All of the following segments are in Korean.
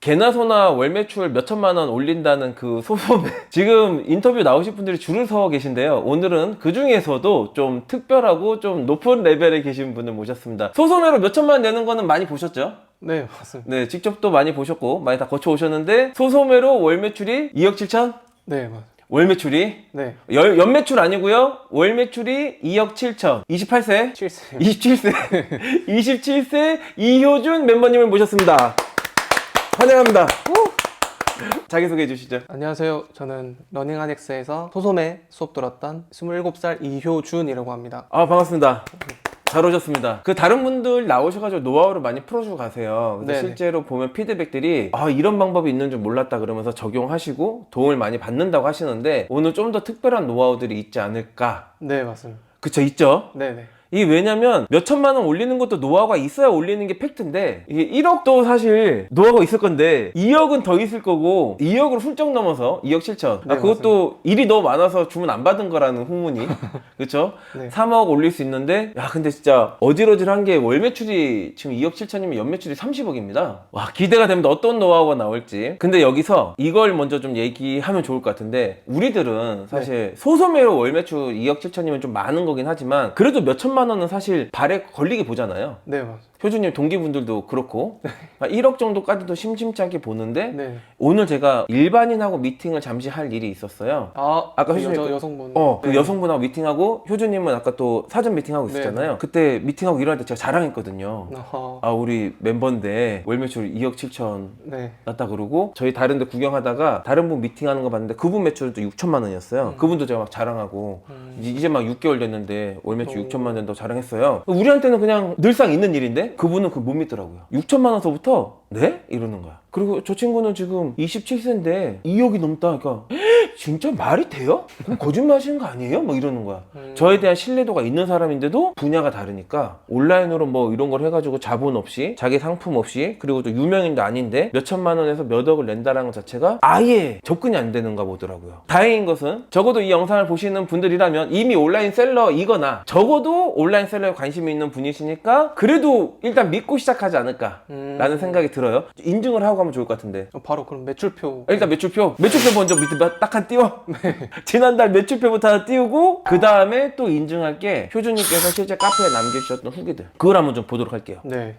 개나 소나 월 매출 몇 천만 원 올린다는 그 소소매 지금 인터뷰 나오신 분들이 줄을 서 계신데요. 오늘은 그 중에서도 좀 특별하고 좀 높은 레벨에 계신 분을 모셨습니다. 소소매로 몇 천만 원 내는 거는 많이 보셨죠? 네, 맞습니다. 네, 직접 또 많이 보셨고 많이 다 거쳐 오셨는데 소소매로 월 매출이 2억 7천? 네, 맞습니다. 월 매출이? 네, 연 매출 아니고요. 월 매출이 2억 7천. 28세? 7세. 27세? 27세 이효준 멤버님을 모셨습니다. 환영합니다. 자기소개해 주시죠. 안녕하세요. 저는 러닝하넥스에서 소소매 수업 들었던 27살 이효준이라고 합니다. 아, 반갑습니다. 잘 오셨습니다. 그 다른 분들 나오셔가지고 노하우를 많이 풀어주고 가세요. 근데 네네. 실제로 보면 피드백들이 아, 이런 방법이 있는 줄 몰랐다 그러면서 적용하시고 도움을 많이 받는다고 하시는데 오늘 좀 더 특별한 노하우들이 있지 않을까. 네, 맞습니다. 그쵸, 있죠? 네네. 이게 왜냐면 몇 천만 원 올리는 것도 노하우가 있어야 올리는 게 팩트인데 이게 1억도 사실 노하우가 있을 건데 2억은 더 있을 거고 2억으로 훌쩍 넘어서 2억 7천 네, 그것도 일이 너무 많아서 주문 안 받은 거라는 후문이 그쵸? 네. 3억 올릴 수 있는데 야 근데 진짜 어질어질한 게 월 매출이 지금 2억 7천이면 연 매출이 30억입니다. 와, 기대가 됩니다. 어떤 노하우가 나올지. 근데 여기서 이걸 먼저 좀 얘기하면 좋을 것 같은데 우리들은 사실 소소매로 월 매출 2억 7천이면 좀 많은 거긴 하지만 그래도 몇 천만 원은 사실 발에 걸리게 보잖아요. 네, 맞습니다. 효준님 동기분들도 그렇고 1억 정도까지도 심심치 않게 보는데 네. 오늘 제가 일반인하고 미팅을 잠시 할 일이 있었어요. 아까 그 효준님 여성분. 그 네. 여성분하고 미팅하고 효준님은 아까 또 사전 미팅하고 있었잖아요. 그때 미팅하고 일어날 때 제가 자랑했거든요. 아, 우리 멤버인데 월 매출 2억 7천 네. 났다 그러고 저희 다른 데 구경하다가 다른 분 미팅하는 거 봤는데 그분 매출도 6천만 원이었어요. 그분도 제가 막 자랑하고 이제 막 6개월 됐는데 월 매출 오. 6천만 원 된다고 자랑했어요. 우리한테는 그냥 늘상 있는 일인데 그분은 그거 못 믿더라고요. 6천만 원서부터 네? 이러는 거야. 그리고 저 친구는 지금 27세인데 2억이 넘다. 그러니까 진짜 말이 돼요? 그럼 거짓말 하시는 거 아니에요? 뭐 이러는 거야. 저에 대한 신뢰도가 있는 사람인데도 분야가 다르니까 온라인으로 뭐 이런 걸 해가지고 자본 없이 자기 상품 없이 그리고 또 유명인도 아닌데 몇 천만 원에서 몇 억을 낸다는 것 자체가 아예 접근이 안 되는가 보더라고요. 다행인 것은 적어도 이 영상을 보시는 분들이라면 이미 온라인 셀러이거나 적어도 온라인 셀러에 관심이 있는 분이시니까 그래도 일단 믿고 시작하지 않을까 라는 생각이 들어요. 인증을 하고 가면 좋을 것 같은데 바로 그럼 매출표. 일단 매출표 먼저 밑에 딱 한 띄워. 지난달 매출표부터 하나 띄우고 그 다음에 또 인증할 게 효준님께서 실제 카페에 남겨주셨던 후기들 그걸 한번 좀 보도록 할게요. 네.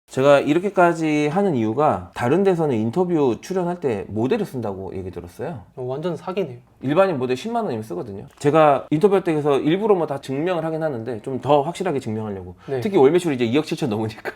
제가 이렇게까지 하는 이유가 다른 데서는 인터뷰 출연할 때 모델을 쓴다고 얘기 들었어요. 완전 사기네요. 일반인 모델 10만 원이면 쓰거든요. 제가 인터뷰할 때 해서 일부러 뭐 다 증명을 하긴 하는데 좀 더 확실하게 증명하려고. 네. 특히 월 매출이 이제 2억 7천 넘으니까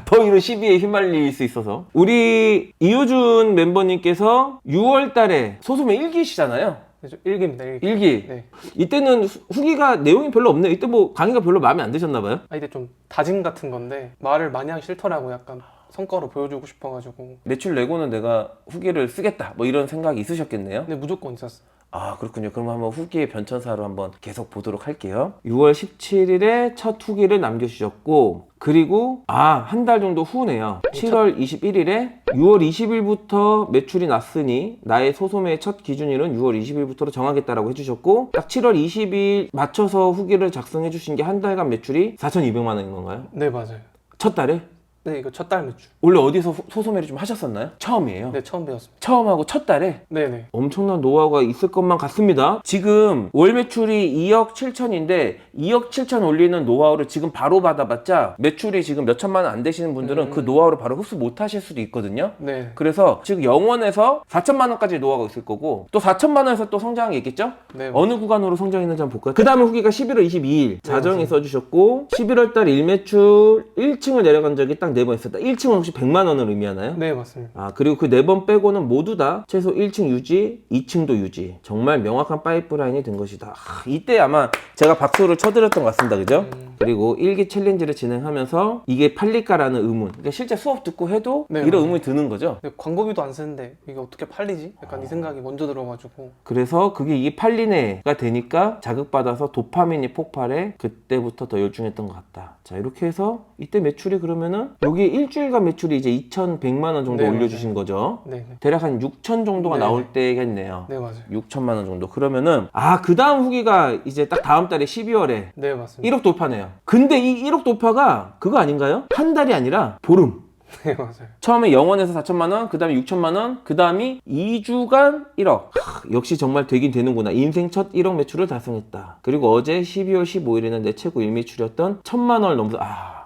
더 이런 시비에 휘말릴 수 있어서. 우리 이효준 멤버님께서 6월 달에 소소매 1기시잖아요. 그래서 일기입니다. 일기. 일기. 네. 이때는 후기가 내용이 별로 없네요. 이때 뭐 강의가 별로 마음에 안 드셨나 봐요. 이때 좀 다짐 같은 건데 말을 많이 하기 싫더라고. 약간 성과로 보여주고 싶어가지고. 매출 내고는 내가 후기를 쓰겠다 뭐 이런 생각이 있으셨겠네요. 근데 무조건 있었어. 아, 그렇군요. 그럼 한번 후기의 변천사로 한번 계속 보도록 할게요. 6월 17일에 첫 후기를 남겨주셨고 그리고 한 달 정도 후네요. 7월 21일에 6월 20일부터 매출이 났으니 나의 소소매의 첫 기준일은 6월 20일부터로 정하겠다라고 해주셨고 딱 7월 20일 맞춰서 후기를 작성해 주신 게 한 달간 매출이 4,200만 원인 건가요? 네, 맞아요. 첫 달에? 네, 이거 첫 달 매출. 원래 어디서 소소매를 좀 하셨었나요? 처음이에요? 네, 처음 배웠습니다. 처음 하고 첫 달에? 네네. 엄청난 노하우가 있을 것만 같습니다. 지금 월 매출이 2억 7천인데 2억 7천 올리는 노하우를 지금 바로 받아봤자 매출이 지금 몇 천만 원 안 되시는 분들은 그 노하우를 바로 흡수 못 하실 수도 있거든요. 네. 그래서 지금 0원에서 4천만 원까지 노하우가 있을 거고 또 4천만 원에서 또 성장이 있겠죠? 네. 어느 구간으로 성장했는지 한번 볼까요? 그 다음에 후기가 11월 22일 자정에 맞아요. 써주셨고 11월 달 일매출 1층을 내려간 적이 딱 4번 있었다. 1층은 혹시 100만 원을 의미하나요? 네, 맞습니다. 그리고 그 4번 빼고는 모두 다 최소 1층 유지, 2층도 유지. 정말 명확한 파이프라인이 된 것이다. 이때 아마 제가 박수를 쳐드렸던 것 같습니다. 그죠? 그리고 1기 챌린지를 진행하면서 이게 팔릴까라는 의문. 그러니까 실제 수업 듣고 해도 네, 이런 맞아요. 의문이 드는 거죠. 근데 광고비도 안 쓰는데 이게 어떻게 팔리지? 약간 이 생각이 먼저 들어가지고. 그래서 그게 이게 팔리네가 되니까 자극받아서 도파민이 폭발해 그때부터 더 열중했던 것 같다. 자, 이렇게 해서 이때 매출이 그러면은 여기 일주일간 매출이 이제 2,100만 원 정도 네, 올려주신 거죠. 네, 네. 대략 한 6천 정도가 네. 나올 때겠네요. 네, 맞아요. 6천만 원 정도. 그러면은 그 다음 후기가 이제 딱 다음 달에 12월에 네, 맞습니다. 1억 돌파네요. 근데 이 1억 돌파가 그거 아닌가요? 한 달이 아니라 보름. 네, 맞아요. 처음에 0원에서 4천만 원, 그 다음에 6천만 원, 그 다음이 2주간 1억. 역시 정말 되긴 되는구나. 인생 첫 1억 매출을 달성했다. 그리고 어제 12월 15일에는 내 최고 일매출이었던 1,000만 원을 넘어서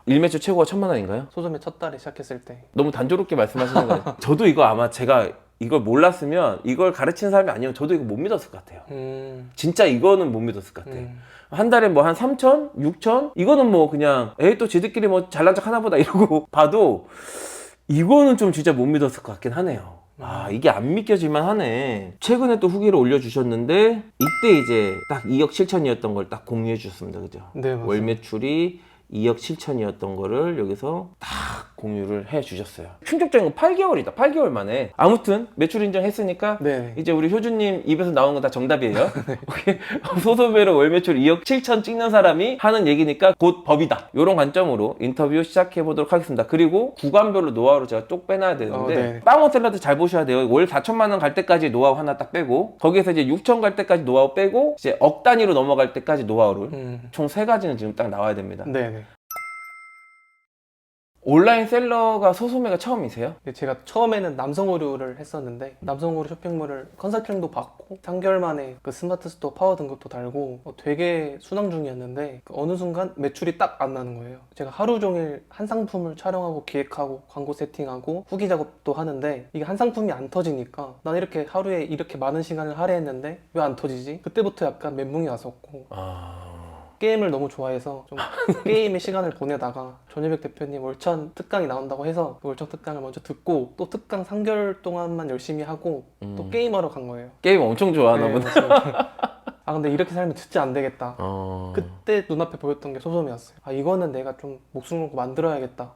일매출 최고가 1,000만 원인가요? 소소매 첫 달에 시작했을 때. 너무 단조롭게 말씀하시는 거예요. 저도 이거 아마 제가 이걸 몰랐으면, 이걸 가르치는 사람이 아니면 저도 이거 못 믿었을 것 같아요. 진짜 이거는 못 믿었을 것 같아요. 한 달에 뭐 한 3천? 6천? 이거는 뭐 그냥 에이 또 지들끼리 뭐 잘난 척 하나 보다 이러고 봐도 이거는 좀 진짜 못 믿었을 것 같긴 하네요. 이게 안 믿겨질만 하네. 최근에 또 후기를 올려주셨는데 이때 이제 딱 2억 7천이었던 걸 딱 공유해 주셨습니다. 그죠? 네, 맞아요. 월 매출이 2억 7천이었던 거를 여기서 딱 공유를 해 주셨어요. 충격적인 건 8개월이다. 8개월 만에. 아무튼 매출 인정했으니까 네. 이제 우리 효주님 입에서 나온 건 다 정답이에요. 소소매로 월 매출 2억 7천 찍는 사람이 하는 얘기니까 곧 법이다. 이런 관점으로 인터뷰 시작해 보도록 하겠습니다. 그리고 구간별로 노하우를 제가 쪽 빼놔야 되는데 네. 빵원 샐러드 잘 보셔야 돼요. 월 4천만 원 갈 때까지 노하우 하나 딱 빼고 거기에서 이제 6천 갈 때까지 노하우 빼고 이제 억 단위로 넘어갈 때까지 노하우를 총 3가지는 지금 딱 나와야 됩니다. 네네. 온라인 셀러가 소소매가 처음이세요? 제가 처음에는 남성 의류를 했었는데 남성 의류 쇼핑몰을 컨설팅도 받고 3개월 만에 그 스마트 스토어 파워 등급도 달고 되게 순항 중이었는데 어느 순간 매출이 딱 안 나는 거예요. 제가 하루 종일 한 상품을 촬영하고 기획하고 광고 세팅하고 후기 작업도 하는데 이게 한 상품이 안 터지니까 난 이렇게 하루에 이렇게 많은 시간을 할애했는데 왜 안 터지지? 그때부터 약간 멘붕이 왔었고 게임을 너무 좋아해서 좀 게임에 시간을 보내다가 전유백 대표님 월천 특강이 나온다고 해서 그 월천 특강을 먼저 듣고 또 특강 3개월 동안만 열심히 하고 또 게임하러 간 거예요. 게임 엄청 좋아하나 네, 보네. 맞습니다. 근데 이렇게 살면 진짜 안 되겠다. 그때 눈앞에 보였던 게 소소매였어요. 이거는 내가 좀 목숨 걸고 만들어야겠다.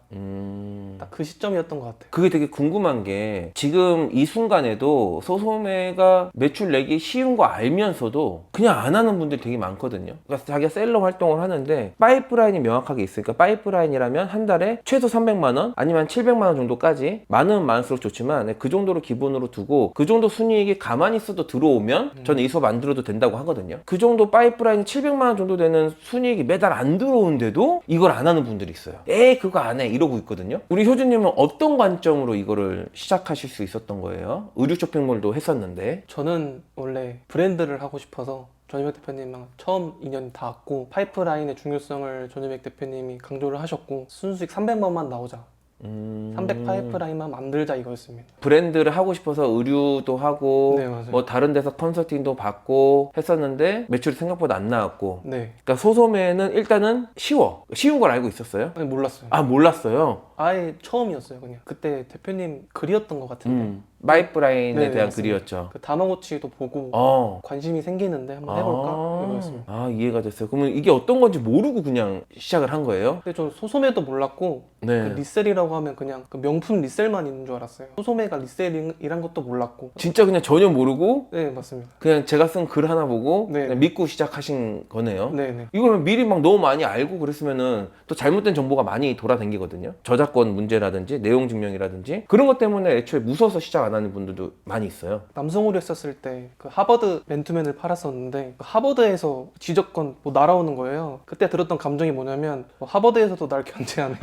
딱 그 시점이었던 것 같아요. 그게 되게 궁금한 게 지금 이 순간에도 소소매가 매출 내기 쉬운 거 알면서도 그냥 안 하는 분들이 되게 많거든요. 그러니까 자기가 셀러 활동을 하는데 파이프라인이 명확하게 있으니까 파이프라인이라면 한 달에 최소 300만 원 아니면 700만 원 정도까지 많으면 많을수록 좋지만 그 정도로 기본으로 두고 그 정도 순이익이 가만히 있어도 들어오면 저는 이 수업 안 들어도 된다고 하거든요. 그 정도 파이프라인이 700만 원 정도 되는 순이익이 매달 안 들어오는데도 이걸 안 하는 분들이 있어요. 에이 그거 안 해 이러고 있거든요. 우리 효주님은 어떤 관점으로 이거를 시작하실 수 있었던 거예요? 의류 쇼핑몰도 했었는데. 저는 원래 브랜드를 하고 싶어서 전유백 대표님랑 처음 인연이 닿았고 파이프라인의 중요성을 전유백 대표님이 강조를 하셨고 순수익 300만만 나오자 300 파이프라인만 만들자 이거였습니다. 브랜드를 하고 싶어서 의류도 하고 네, 맞아요. 뭐 다른 데서 컨설팅도 받고 했었는데 매출이 생각보다 안 나왔고 네. 그러니까 소소매는 일단은 쉬운 걸 알고 있었어요? 아니, 몰랐어요. 몰랐어요. 아예 처음이었어요. 그냥 그때 대표님 글이었던 것 같은데 파이프라인에 네, 대한 맞습니다. 글이었죠. 그 다마고치도 보고 관심이 생기는데 한번 해볼까 이거였습니다. 이해가 됐어요. 그러면 이게 어떤 건지 모르고 그냥 시작을 한 거예요? 근데 저 소소매도 몰랐고 네. 그 리셀이라고 하면 그냥 그 명품 리셀만 있는 줄 알았어요. 소소매가 리셀이란 것도 몰랐고. 진짜 그냥 전혀 모르고 네, 맞습니다. 그냥 제가 쓴 글 하나 보고 네. 그냥 믿고 시작하신 거네요. 네네. 이걸 미리 막 너무 많이 알고 그랬으면은 또 잘못된 정보가 많이 돌아다니거든요. 저작권 문제라든지 내용 증명이라든지 그런 것 때문에 애초에 무서워서 시작 안 하는 분들도 많이 있어요. 남성의류 했었을 때 그 하버드 맨투맨을 팔았었는데 그 하버드에서 지적권 뭐 날아오는 거예요. 그때 들었던 감정이 뭐냐면 하버드에서도 날 견제하네.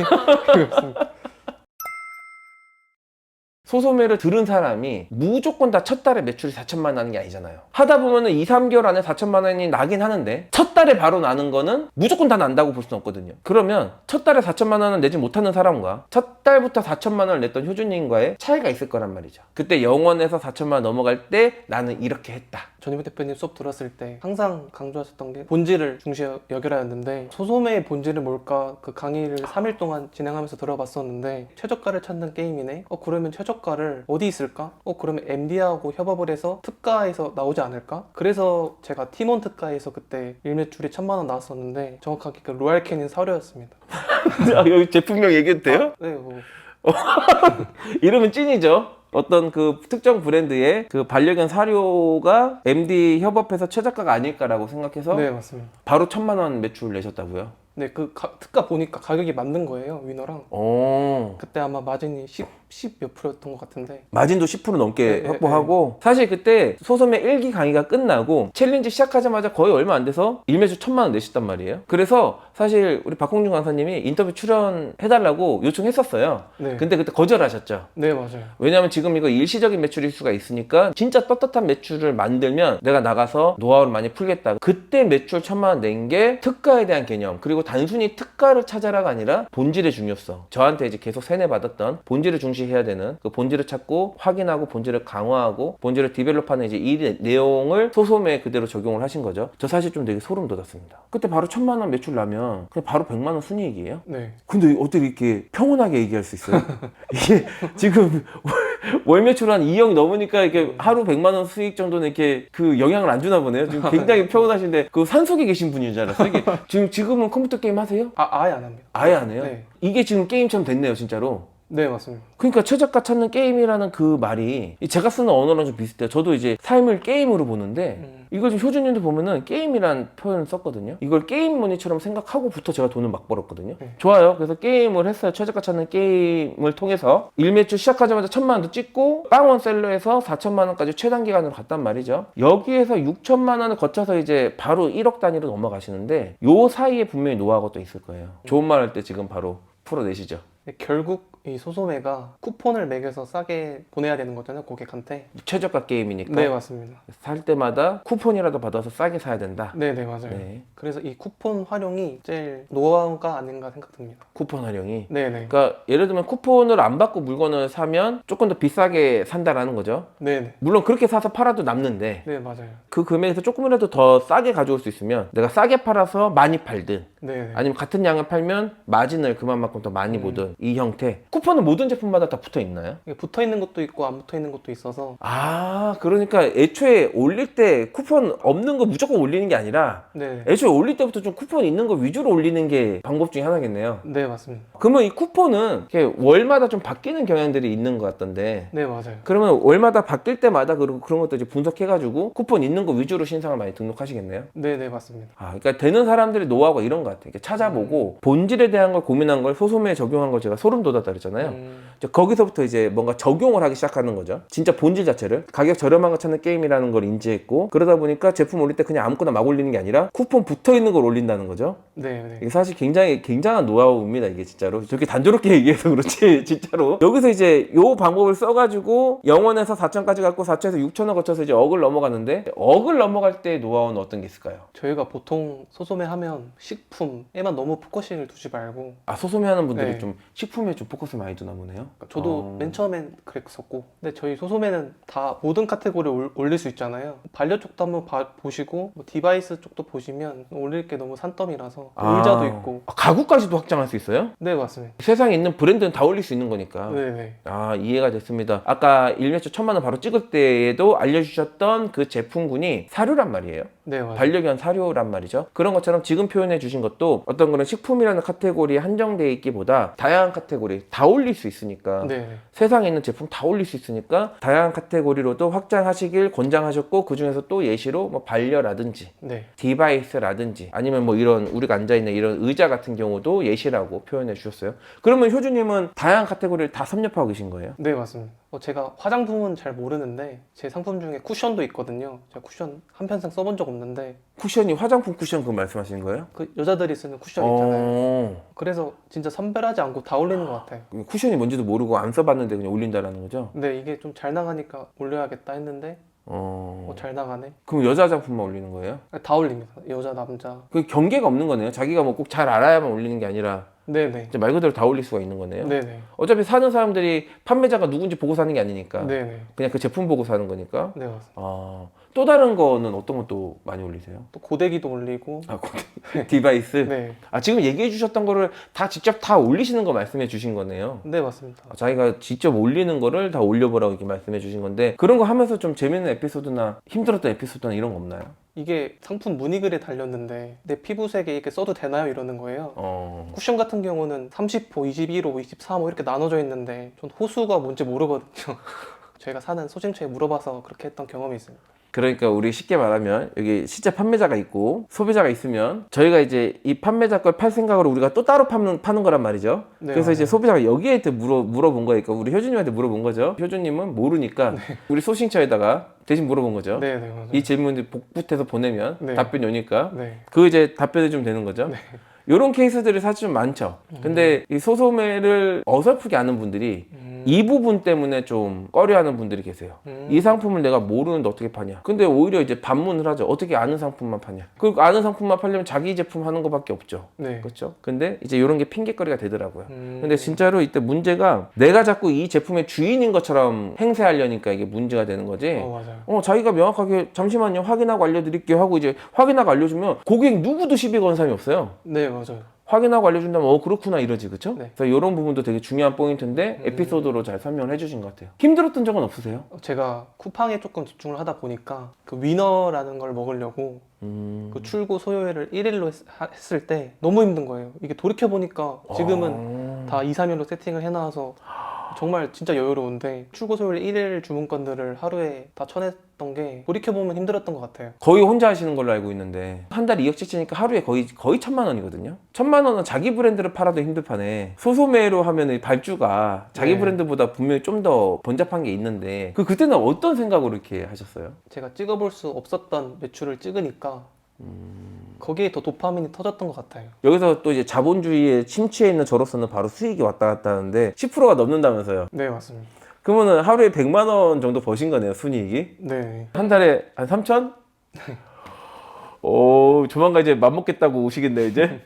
그랬습니다. 소소매를 들은 사람이 무조건 다 첫 달에 매출이 4천만 원 나는 게 아니잖아요. 하다 보면은 2, 3개월 안에 4천만 원이 나긴 하는데 첫 달에 바로 나는 거는 무조건 다 난다고 볼 수는 없거든요. 그러면 첫 달에 4천만 원을 내지 못하는 사람과 첫 달부터 4천만 원을 냈던 효주님과의 차이가 있을 거란 말이죠. 그때 0원에서 4천만 원 넘어갈 때 나는 이렇게 했다. 전유백 대표님 수업 들었을 때 항상 강조하셨던 게 본질을 중시 여겨라였는데 소소매의 본질은 뭘까 그 강의를 3일 동안 진행하면서 들어봤었는데 최저가를 찾는 게임이네. 그러면 최저가를 어디 있을까? 그러면 MD하고 협업을 해서 특가에서 나오지 않을까? 그래서 제가 팀원 특가에서 그때 일매출이 1,000만 원 나왔었는데 정확하게 그 로얄 캐닌 사료였습니다. 여기 제품명 얘기해도 돼요? 네, 뭐. 이러면 찐이죠. 어떤 그 특정 브랜드의 그 반려견 사료가 MD 협업해서 최저가가 아닐까라고 생각해서 네, 맞습니다. 바로 1,000만 원 매출 내셨다고요? 네, 그 특가 보니까 가격이 맞는 거예요, 위너랑. 그때 아마 마진이 10 몇 프로였던 것 같은데. 마진도 10% 넘게 네, 확보하고 사실 그때 소소매 1기 강의가 끝나고 챌린지 시작하자마자 거의 얼마 안 돼서 일매주 1,000만 원 내셨단 말이에요. 그래서 사실 우리 박홍준 강사님이 인터뷰 출연해달라고 요청했었어요. 네. 근데 그때 거절하셨죠. 네, 맞아요. 왜냐면 지금 이거 일시적인 매출일 수가 있으니까 진짜 떳떳한 매출을 만들면 내가 나가서 노하우를 많이 풀겠다. 그때 매출 1,000만 원 낸 게 특가에 대한 개념, 그리고 단순히 특가를 찾아라가 아니라 본질의 중요성. 저한테 이제 계속 세뇌받았던 본질을 중시해야 되는 그 본질을 찾고 확인하고 본질을 강화하고 본질을 디벨롭하는 이제 이 내용을 소소매에 그대로 적용을 하신 거죠. 저 사실 좀 되게 소름 돋았습니다. 그때 바로 1,000만 원 매출 나면 그냥 바로 100만 원 순이익이에요? 네. 근데 어떻게 이렇게 평온하게 얘기할 수 있어요? 이게 지금 월 매출 한 2억 넘으니까 이렇게 하루 100만 원 수익 정도는 이렇게 그 영향을 안 주나 보네요. 지금 굉장히 평온하신데 그 산속에 계신 분인 줄 알았어요. 이게 지금은 컴퓨터 게임 하세요? 아예 안 합니다. 아예 안 해요? 네. 이게 지금 게임처럼 됐네요, 진짜로. 네, 맞습니다. 그러니까 최저가 찾는 게임이라는 그 말이 제가 쓰는 언어랑 좀 비슷해요. 저도 이제 삶을 게임으로 보는데 이걸 지금 효준님도 보면은 게임이란 표현을 썼거든요. 이걸 게임머니처럼 생각하고부터 제가 돈을 막 벌었거든요. 좋아요. 그래서 게임을 했어요. 최저가 찾는 게임을 통해서 일매출 시작하자마자 1,000만 원도 찍고 빵원셀러에서 4,000만 원까지 최단 기간으로 갔단 말이죠. 여기에서 6,000만 원을 거쳐서 이제 바로 1억 단위로 넘어가시는데 요 사이에 분명히 노하우가 또 있을 거예요. 좋은 말 할 때 지금 바로 풀어내시죠. 네, 결국 이 소소매가 쿠폰을 매겨서 싸게 보내야 되는 거잖아요, 고객한테. 최저가 게임이니까 네, 맞습니다. 살 때마다 쿠폰이라도 받아서 싸게 사야 된다. 네, 네, 맞아요. 네. 그래서 이 쿠폰 활용이 제일 노하우가 아닌가 생각됩니다. 쿠폰 활용이. 네, 네. 그러니까 예를 들면 쿠폰을 안 받고 물건을 사면 조금 더 비싸게 산다라는 거죠. 네, 네. 물론 그렇게 사서 팔아도 남는데 네, 맞아요. 그 금액에서 조금이라도 더 싸게 가져올 수 있으면 내가 싸게 팔아서 많이 팔든 네, 네. 아니면 같은 양을 팔면 마진을 그만큼 더 많이 보든 이 형태. 쿠폰은 모든 제품마다 다 붙어 있나요? 이게 붙어 있는 것도 있고 안 붙어 있는 것도 있어서. 아, 그러니까 애초에 올릴 때 쿠폰 없는 거 무조건 올리는 게 아니라 네, 애초에 올릴 때부터 좀 쿠폰 있는 거 위주로 올리는 게 방법 중에 하나겠네요. 네, 맞습니다. 그러면 이 쿠폰은 이렇게 월마다 좀 바뀌는 경향들이 있는 것 같던데 네, 맞아요. 그러면 월마다 바뀔 때마다 그런 것도 이제 분석해가지고 쿠폰 있는 거 위주로 신상을 많이 등록하시겠네요? 네, 네, 맞습니다. 아, 그러니까 되는 사람들의 노하우가 이런 것 같아요. 이렇게 찾아보고 본질에 대한 걸 고민한 걸 소소매에 적용한 걸 제가 소름 돋았다 그랬잖아요. 이제 거기서부터 이제 뭔가 적용을 하기 시작하는 거죠. 진짜 본질 자체를 가격 저렴한 거 찾는 게임이라는 걸 인지했고 그러다 보니까 제품 올릴 때 그냥 아무거나 막 올리는 게 아니라 쿠폰 붙어 있는 걸 올린다는 거죠. 네, 네. 이게 사실 굉장한 노하우입니다. 이게 진짜로 저렇게 단조롭게 얘기해서 그렇지 진짜로 여기서 이제 요 방법을 써가지고 0원에서 4천까지 갖고 4천에서 6천을 거쳐서 이제 억을 넘어가는데 억을 넘어갈 때 노하우는 어떤 게 있을까요? 저희가 보통 소소매 하면 식품에만 너무 포커싱을 두지 말고. 아, 소소매 하는 분들이 네. 좀 식품에 좀 포커스 많이 두나 보네요. 그러니까 저도 어. 맨 처음엔 그랬었고, 근데 저희 소소매는 다 모든 카테고리 올릴 수 있잖아요. 반려 쪽도 한번 보시고 뭐 디바이스 쪽도 보시면 올릴 게 너무 산더미라서 의자도 있고. 아, 가구까지도 확장할 수 있어요? 네, 맞습니다. 세상에 있는 브랜드는 다 올릴 수 있는 거니까. 네, 네. 아, 이해가 됐습니다. 아까 일매출 1,000만 원 바로 찍을 때에도 알려주셨던 그 제품군이 사료란 말이에요. 네, 맞아요. 반려견 사료란 말이죠. 그런 것처럼 지금 표현해 주신 것도 어떤 그런 식품이라는 카테고리에 한정되어 있기보다 다양한 카테고리 다 올릴 수 있으니까 네, 네. 세상에 있는 제품 다 올릴 수 있으니까 다양한 카테고리로도 확장하시길 권장하셨고 그 중에서 또 예시로 뭐 반려라든지 네. 디바이스라든지 아니면 뭐 이런 우리가 앉아있는 이런 의자 같은 경우도 예시라고 표현해 주셨어요. 그러면 효주님은 다양한 카테고리를 다 섭렵하고 계신 거예요? 네, 맞습니다. 제가 화장품은 잘 모르는데 제 상품 중에 쿠션도 있거든요. 제가 쿠션 한 편씩 써본 적 없는데 쿠션이 화장품 쿠션 그거 말씀하시는 거예요? 그 여자들이 쓰는 쿠션 있잖아요. 그래서 진짜 선별하지 않고 다 올리는 것 같아요. 쿠션이 뭔지도 모르고 안 써봤는데 그냥 올린다라는 거죠? 근데 이게 좀 잘 나가니까 올려야겠다 했는데 잘 나가네. 그럼 여자 화장품만 올리는 거예요? 다 올립니다. 여자, 남자. 그 경계가 없는 거네요. 자기가 뭐 꼭 잘 알아야만 올리는 게 아니라 네네. 말 그대로 다 올릴 수가 있는 거네요. 네네. 어차피 사는 사람들이 판매자가 누군지 보고 사는 게 아니니까 네네. 그냥 그 제품 보고 사는 거니까. 네, 맞습니다. 아, 또 다른 거는 어떤 것도 많이 올리세요? 또 고데기도 올리고. 아, 디바이스? 네. 아, 지금 얘기해 주셨던 거를 다 직접 다 올리시는 거 말씀해 주신 거네요. 네, 맞습니다. 아, 자기가 직접 올리는 거를 다 올려보라고 이렇게 말씀해 주신 건데 그런 거 하면서 좀 재밌는 에피소드나 힘들었던 에피소드나 이런 거 없나요? 이게 상품 문의글에 달렸는데 내 피부색에 이렇게 써도 되나요? 이러는 거예요. 쿠션 같은 경우는 30호, 21호, 23호 이렇게 나눠져 있는데 전 호수가 뭔지 모르거든요. 저희가 사는 소심차에 물어봐서 그렇게 했던 경험이 있습니다. 그러니까 우리 쉽게 말하면 여기 실제 판매자가 있고 소비자가 있으면 저희가 이제 이 판매자 걸 팔 생각으로 우리가 또 따로 파는 거란 말이죠. 네, 그래서 이제 맞아요. 소비자가 여기에 물어본 거니까 우리 효준님한테 물어본 거죠. 효준님은 모르니까 우리 소싱처에다가 대신 물어본 거죠. 네, 네, 맞아요. 이 질문을 복붙해서 보내면 네. 답변이 오니까 네. 그 이제 답변해 주면 되는 거죠. 이런 케이스들이 사실 좀 많죠. 근데 이 소소매를 어설프게 아는 분들이 이 부분 때문에 좀 꺼려하는 분들이 계세요. 이 상품을 내가 모르는데 어떻게 파냐. 근데 오히려 이제 반문을 하죠. 어떻게 아는 상품만 파냐. 그리고 아는 상품만 팔려면 자기 제품 하는 것밖에 없죠. 네. 그렇죠? 근데 이제 이런 게 핑계거리가 되더라고요. 근데 진짜로 이때 문제가 내가 자꾸 이 제품의 주인인 것처럼 행세하려니까 이게 문제가 되는 거지. 맞아요. 자기가 명확하게 잠시만요 확인하고 알려드릴게요 하고 이제 확인하고 알려주면 고객 누구도 시비 거는 사람이 없어요. 네, 맞아요. 확인하고 알려준다면 그렇구나 이러지, 그쵸? 네. 그래서 이런 부분도 되게 중요한 포인트인데 에피소드로 잘 설명을 해주신 것 같아요. 힘들었던 적은 없으세요? 제가 쿠팡에 조금 집중을 하다 보니까 그 위너라는 걸 먹으려고 그 출고 소요일을 1일로 했을 때 너무 힘든 거예요. 이게 돌이켜 보니까 지금은 다 2, 3일로 세팅을 해놔서 정말 진짜 여유로운데 출고 소요일 1일 주문건들을 하루에 다 쳐냈던 게 돌이켜보면 힘들었던 것 같아요. 거의 혼자 하시는 걸로 알고 있는데 한 달 2억 치니까 하루에 거의 1,000만 원이거든요. 1,000만 원은 자기 브랜드를 팔아도 힘들 판에 소소매로 하면 발주가 자기 네. 브랜드보다 분명히 좀 더 번잡한 게 있는데 그때는 어떤 생각으로 이렇게 하셨어요? 제가 찍어볼 수 없었던 매출을 찍으니까 거기에 더 도파민이 터졌던 것 같아요. 여기서 또 이제 자본주의에 침투해 있는 저로서는 바로 수익이 왔다 갔다 하는데 10%가 넘는다면서요. 네, 맞습니다. 그러면은 하루에 100만 원 정도 버신 거네요, 순이익이. 네. 한 달에 한 3천? 오, 조만간 이제 맘먹겠다고 오시겠네요, 이제.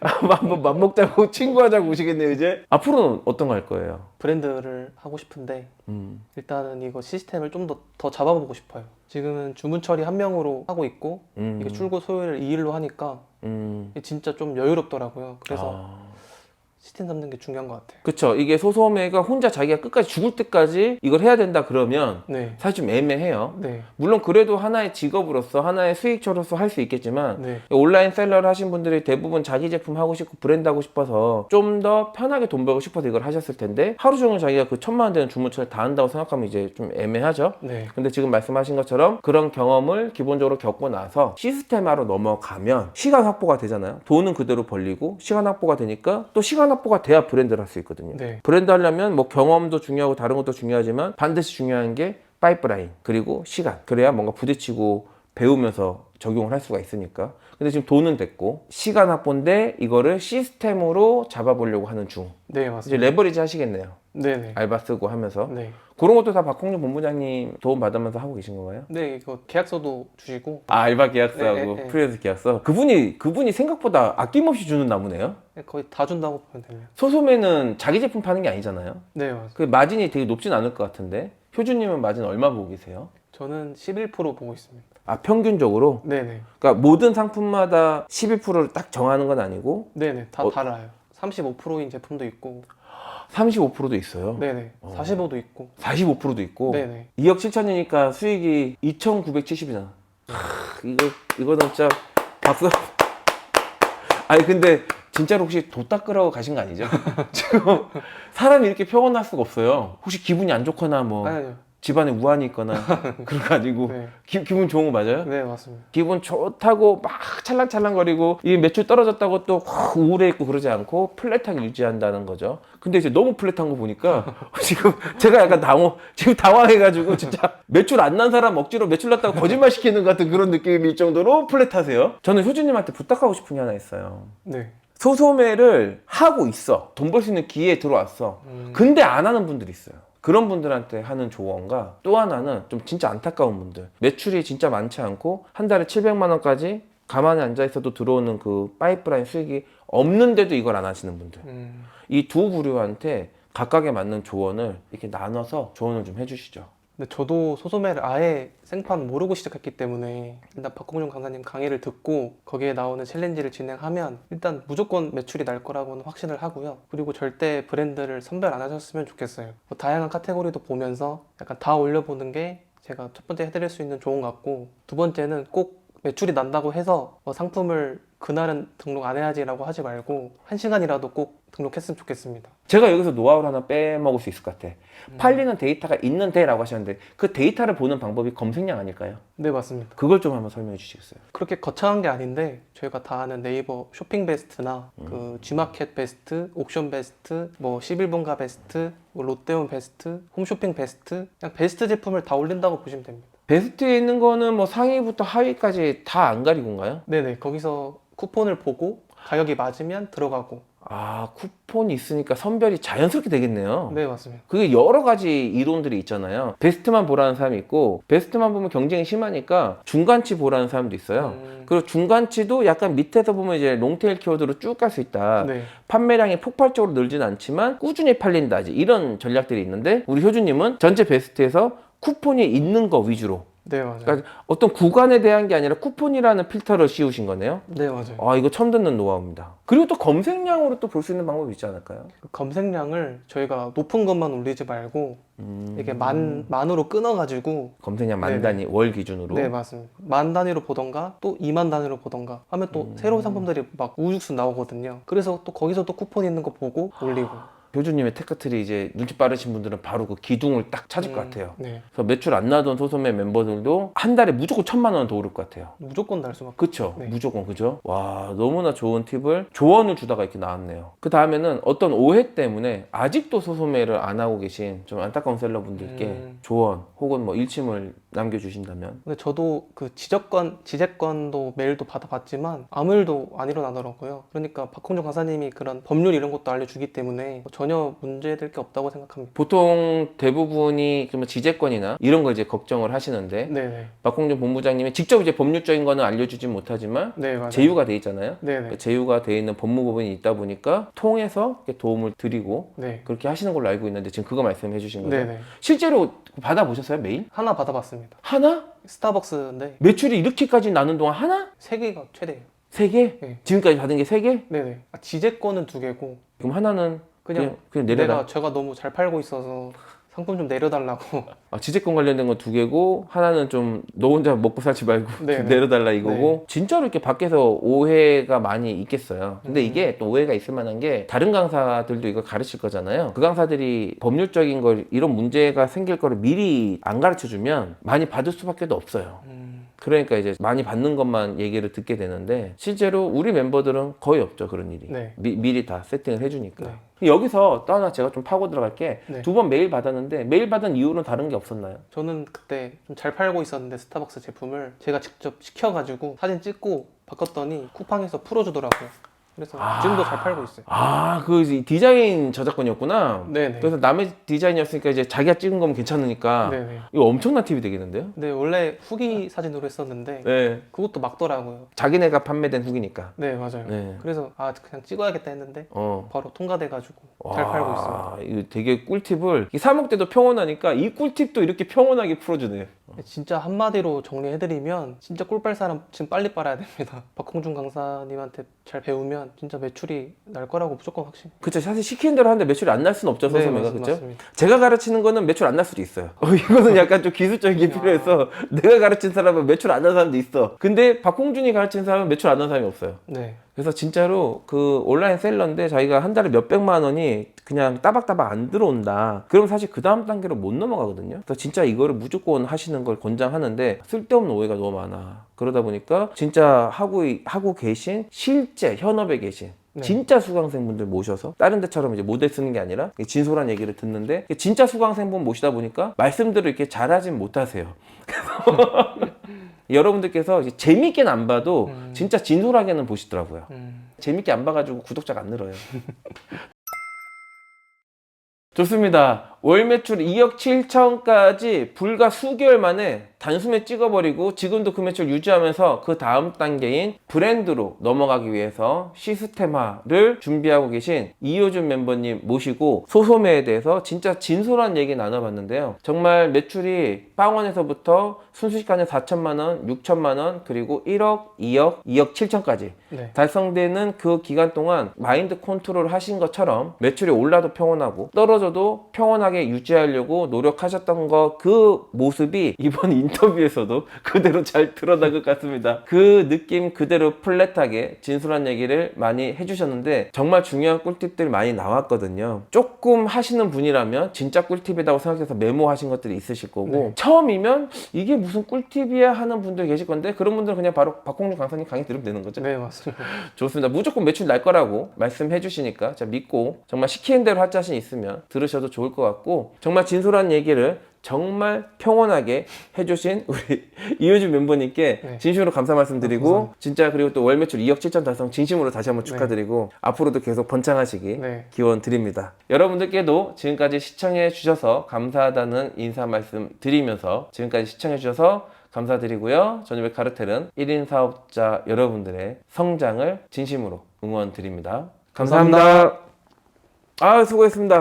맘먹자고 친구하자고 오시겠네요, 이제. 앞으로는 어떤 거 할 거예요? 브랜드를 하고 싶은데 일단은 이거 시스템을 좀 더 잡아보고 싶어요. 지금은 주문 처리 한 명으로 하고 있고 이게 출고 소요를 2일로 하니까 이게 진짜 좀 여유롭더라고요. 그래서 시스템 잡는 게 중요한 것 같아요. 그쵸. 이게 소소매가 혼자 자기가 끝까지 죽을 때까지 이걸 해야 된다 그러면 네. 사실 좀 애매해요. 네. 물론 그래도 하나의 직업으로서 하나의 수익처로서 할 수 있겠지만 네. 온라인 셀러를 하신 분들이 대부분 자기 제품 하고 싶고 브랜드 하고 싶어서 좀 더 편하게 돈 벌고 싶어서 이걸 하셨을 텐데 하루 종일 자기가 그 1,000만 원 되는 주문처를 다 한다고 생각하면 이제 좀 애매하죠. 네. 근데 지금 말씀하신 것처럼 그런 경험을 기본적으로 겪고 나서 시스템화로 넘어가면 시간 확보가 되잖아요. 돈은 그대로 벌리고 시간 확보가 되니까 또 시간 확보가 돼야 브랜드를 할 수 있거든요. 네. 브랜드 하려면 뭐 경험도 중요하고 다른 것도 중요하지만 반드시 중요한 게 파이프라인 그리고 시간. 그래야 뭔가 부딪히고 배우면서 적용을 할 수가 있으니까. 근데 지금 돈은 됐고 시간 확보인데 이거를 시스템으로 잡아보려고 하는 중. 네, 이제 맞습니다. 레버리지 하시겠네요. 네네. 알바 쓰고 하면서. 네. 그런 것도 다 박홍준 본부장님 도움 받으면서 하고 계신 건가요? 네, 이거 계약서도 주시고 알바 계약서하고 네. 프리랜서 계약서. 그분이 생각보다 아낌없이 주는 나무네요. 거의 다 준다고 보면 됩니다. 소소매는 자기 제품 파는 게 아니잖아요. 네, 맞습니다. 그 마진이 되게 높진 않을 것 같은데 효주님은 마진 얼마 보고 계세요? 저는 11% 보고 있습니다. 아, 평균적으로? 네네. 그러니까 모든 상품마다 11%를 딱 정하는 건 아니고 네네. 다 달라요. 35%인 제품도 있고 35%도 있어요. 네네. 45도 있고 45%도 있고 네네. 2억 7천이니까 수익이 2,970이잖아. 이거는 진짜 박수. 아니 근데 진짜로 혹시 도 닦으러 가신 거 아니죠? 지금 사람이 이렇게 평온할 수가 없어요. 혹시 기분이 안 좋거나 뭐 아니요. 집안에 우환이 있거나 그런 거 아니고 네. 기분 좋은 거 맞아요? 네, 맞습니다. 기분 좋다고 막 찰랑찰랑거리고 이 매출 떨어졌다고 또 우울해 있고 그러지 않고 플랫하게 유지한다는 거죠. 근데 이제 너무 플랫한 거 보니까 지금 제가 약간 지금 당황해가지고 진짜 매출 안 난 사람 억지로 매출 났다고 거짓말 시키는 것 같은 그런 느낌일 정도로 플랫하세요. 저는 효주님한테 부탁하고 싶은 게 하나 있어요. 네. 소소매를 하고 있어. 돈 벌 수 있는 기회에 들어왔어. 근데 안 하는 분들이 있어요. 그런 분들한테 하는 조언과 또 하나는 좀 진짜 안타까운 분들, 매출이 진짜 많지 않고 한 달에 700만 원까지 가만히 앉아 있어도 들어오는 그 파이프라인 수익이 없는데도 이걸 안 하시는 분들, 이 두 부류한테 각각에 맞는 조언을 이렇게 나눠서 조언을 좀 해주시죠. 근데 저도 소소매를 아예 생판 모르고 시작했기 때문에 일단 박홍준 강사님 강의를 듣고 거기에 나오는 챌린지를 진행하면 일단 무조건 매출이 날 거라고는 확신을 하고요. 그리고 절대 브랜드를 선별 안 하셨으면 좋겠어요. 뭐 다양한 카테고리도 보면서 약간 다 올려보는 게 제가 첫 번째 해드릴 수 있는 조언 같고, 두 번째는 꼭 매출이 난다고 해서 상품을 그날은 등록 안 해야지라고 하지 말고 1시간이라도 꼭 등록했으면 좋겠습니다. 제가 여기서 노하우를 하나 빼먹을 수 있을 것 같아. 팔리는 데이터가 있는데 라고 하셨는데 그 데이터를 보는 방법이 검색량 아닐까요? 네, 맞습니다. 그걸 좀 한번 설명해 주시겠어요? 그렇게 거창한 게 아닌데 저희가 다 아는 네이버 쇼핑 베스트나 그 G마켓 베스트, 옥션 베스트, 뭐 11분가 베스트, 뭐 롯데온 베스트, 홈쇼핑 베스트, 그냥 베스트 제품을 다 올린다고 보시면 됩니다. 베스트에 있는 거는 뭐 상위부터 하위까지 다 안 가리고 인가요? 네네, 거기서 쿠폰을 보고 가격이 맞으면 들어가고. 아, 쿠폰이 있으니까 선별이 자연스럽게 되겠네요. 네, 맞습니다. 그게 여러 가지 이론들이 있잖아요. 베스트만 보라는 사람이 있고, 베스트만 보면 경쟁이 심하니까 중간치 보라는 사람도 있어요. 그리고 중간치도 약간 밑에서 보면 이제 롱테일 키워드로 쭉 갈 수 있다. 네. 판매량이 폭발적으로 늘진 않지만 꾸준히 팔린다. 이런 전략들이 있는데, 우리 효주님은 전체 베스트에서 쿠폰이 있는 거 위주로. 네, 맞아요. 그러니까 어떤 구간에 대한 게 아니라 쿠폰이라는 필터를 씌우신 거네요. 네, 맞아요. 아, 이거 처음 듣는 노하우입니다. 그리고 또 검색량으로 또 볼 수 있는 방법이 있지 않을까요? 그 검색량을 저희가 높은 것만 올리지 말고 이게 만으로 끊어가지고. 검색량 만 네네. 단위 월 기준으로. 네, 맞습니다. 만 단위로 보던가 또 2만 단위로 보던가 하면 또 새로운 상품들이 막 우후죽순 나오거든요. 그래서 또 거기서 또 쿠폰 있는 거 보고 올리고. 효주님의 테크트리 이제 눈치 빠르신 분들은 바로 그 기둥을 딱 찾을 것 같아요. 네, 그래서 매출 안 나던 소소매 멤버들도 한 달에 무조건 1,000만 원 더 오를 것 같아요. 무조건 달 수밖에. 그쵸? 네. 무조건 그죠? 와, 너무나 좋은 팁을 조언을 주다가 이렇게 나왔네요. 그 다음에는 어떤 오해 때문에 아직도 소소매를 안 하고 계신 좀 안타까운 셀러분들께 조언 혹은 뭐 일침을 남겨주신다면. 근데 저도 그 지재권도 메일도 받아봤지만 아무 일도 안 일어나더라고요. 그러니까 박홍준 강사님이 그런 법률 이런 것도 알려주기 때문에 전혀 문제될 게 없다고 생각합니다. 보통 대부분이 그러면 지재권이나 이런 걸 이제 걱정을 하시는데 네네. 박홍준 본부장님이 직접 이제 법률적인 거는 알려주진 못하지만 네, 맞아요. 제휴가 돼 있잖아요. 네네. 제휴가 돼 있는 법무법인이 있다 보니까 통해서 이렇게 도움을 드리고 네. 그렇게 하시는 걸로 알고 있는데 지금 그거 말씀해 주신 거죠? 네네. 실제로 받아보셨어요? 메일? 하나 받아봤습니다. 하나? 스타벅스인데 매출이 이렇게까지 나는 동안 하나? 3개가 최대예요. 3개? 네. 지금까지 받은 게 3개? 네네. 지재권은 2개고 그럼 하나는 그냥 내려다. 제가 너무 잘 팔고 있어서 상품 좀 내려달라고. 아, 지재권 관련된 건 2개고 하나는 좀 너 혼자 먹고 살지 말고 네, 좀 네. 내려달라 이거고. 진짜로 이렇게 밖에서 오해가 많이 있겠어요. 근데 이게 또 오해가 있을 만한 게 다른 강사들도 이걸 가르칠 거잖아요. 그 강사들이 법률적인 걸 이런 문제가 생길 거를 미리 안 가르쳐 주면 많이 받을 수밖에 없어요. 그러니까 이제 많이 받는 것만 얘기를 듣게 되는데 실제로 우리 멤버들은 거의 없죠, 그런 일이. 네. 미리 다 세팅을 해주니까. 네. 여기서 또 하나 제가 좀 파고 들어갈 게 네. 2번 메일 받았는데 메일 받은 이유는 다른 게 없었나요? 저는 그때 좀 잘 팔고 있었는데 스타벅스 제품을 제가 직접 시켜가지고 사진 찍고 바꿨더니 쿠팡에서 풀어주더라고요. 그래서 지금도 잘 팔고 있어요. 아, 그 디자인 저작권이었구나. 네네. 그래서 남의 디자인이었으니까 이제 자기가 찍은 거면 괜찮으니까 네네. 이거 엄청난 팁이 되겠는데요? 네, 원래 후기 사진으로 했었는데 네. 그것도 막더라고요. 자기네가 판매된 후기니까. 네, 맞아요. 네. 그래서 그냥 찍어야겠다 했는데 어. 바로 통과돼가지고 잘 팔고 있습니다. 이거 되게 꿀팁을 이 사목 때도 평온하니까 이 꿀팁도 이렇게 평온하게 풀어주네요. 진짜 한마디로 정리해드리면 진짜 꿀빨 사람 지금 빨리 빨아야 됩니다. 박홍준 강사님한테 잘 배우면 진짜 매출이 날 거라고 무조건 확신. 그쵸, 사실 시키는 대로 하는데 매출이 안 날 수는 없죠, 소소매가. 그쵸? 맞습니다. 제가 가르치는 거는 매출 안 날 수도 있어요. 이거는 약간 좀 기술적인 게 필요해서 내가 가르친 사람은 매출 안 나는 사람도 있어. 근데 박홍준이 가르친 사람은 매출 안 나는 사람이 없어요. 네. 그래서 진짜로 그 온라인 셀러인데 자기가 한 달에 몇백만 원이 그냥 따박따박 안 들어온다. 그럼 사실 그 다음 단계로 못 넘어가거든요. 그래서 진짜 이거를 무조건 하시는 걸 권장하는데 쓸데없는 오해가 너무 많아. 그러다 보니까 진짜 하고 계신 실제 현업에 계신 네. 진짜 진짜 수강생분들 모셔서 다른 데처럼 이제 모델 쓰는 게 아니라 진솔한 얘기를 듣는데 진짜 수강생분 모시다 보니까 말씀들을 이렇게 잘하진 못하세요. 여러분들께서 이제 재밌게는 안 봐도 진짜 진솔하게는 보시더라고요. 재밌게 안 봐가지고 구독자가 안 늘어요. 좋습니다. 월 매출 2억 7천까지 불과 수개월 만에 단숨에 찍어버리고 지금도 그 매출 유지하면서 그 다음 단계인 브랜드로 넘어가기 위해서 시스템화를 준비하고 계신 이효준 멤버님 모시고 소소매에 대해서 진짜 진솔한 얘기 나눠봤는데요. 정말 매출이 빵원에서부터 순수익가는 4천만 원, 6천만 원, 그리고 1억, 2억, 2억 7천까지 네. 달성되는 그 기간 동안 마인드 컨트롤 하신 것처럼 매출이 올라도 평온하고 떨어져도 평온하게 유지하려고 노력하셨던 거 그 모습이 이번 인터뷰에서도 그대로 잘 드러난 것 같습니다. 그 느낌 그대로 플랫하게 진솔한 얘기를 많이 해주셨는데 정말 중요한 꿀팁들 많이 나왔거든요. 조금 하시는 분이라면 진짜 꿀팁이라고 생각해서 메모하신 것들이 있으실 거고 네. 처음이면 이게 무슨 꿀팁이야 하는 분들 계실 건데 그런 분들은 그냥 바로 박홍준 강사님 강의 들으면 되는 거죠. 네, 맞습니다. 좋습니다. 무조건 매출 날 거라고 말씀해 주시니까 제가 믿고 정말 시키는 대로 할 자신 있으면 들으셔도 좋을 것 같고 정말 진솔한 얘기를 정말 평온하게 해주신 우리 이효준 멤버님께 네. 진심으로 감사 말씀드리고 감사합니다. 진짜 그리고 또 월 매출 2억 7천 달성 진심으로 다시 한번 축하드리고 앞으로도 계속 번창하시기 네. 기원 드립니다. 여러분들께도 지금까지 시청해 주셔서 감사하다는 인사 말씀 드리면서 지금까지 시청해 주셔서 감사드리고요. 전유백 카르텔은 1인 사업자 여러분들의 성장을 진심으로 응원 드립니다. 감사합니다. 아, 수고했습니다.